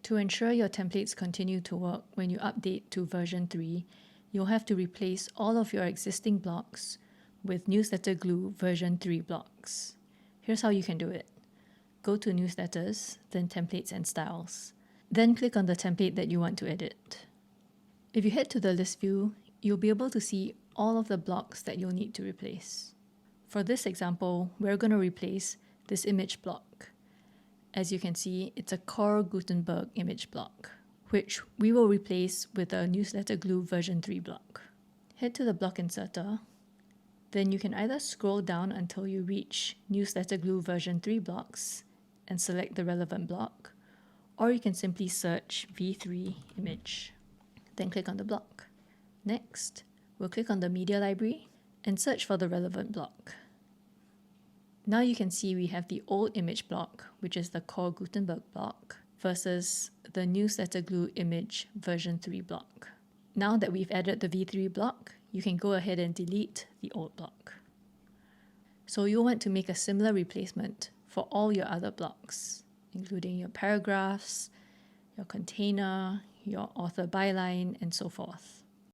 To ensure your templates continue to work when you update to version 3, you'll have to replace all of your existing blocks with Newsletter Glue version 3 blocks. Here's how you can do it. Go to Newsletters, then Templates and Styles. Then click on the template that you want to edit. If you head to the list view, you'll be able to see all of the blocks that you'll need to replace. For this example, we're going to replace this image block. As you can see, it's a core Gutenberg image block, which we will replace with a Newsletter Glue version 3 block. Head to the block inserter. Then you can either scroll down until you reach Newsletter Glue version 3 blocks and select the relevant block, or you can simply search v3 image. Then click on the block. Next, we'll click on the media library and search for the relevant block. Now you can see we have the old image block, which is the core Gutenberg block, versus the Newsletter Glue image version 3 block. Now that we've added the v3 block, you can go ahead and delete the old block. So you'll want to make a similar replacement for all your other blocks, including your paragraphs, your container, your author byline, and so forth.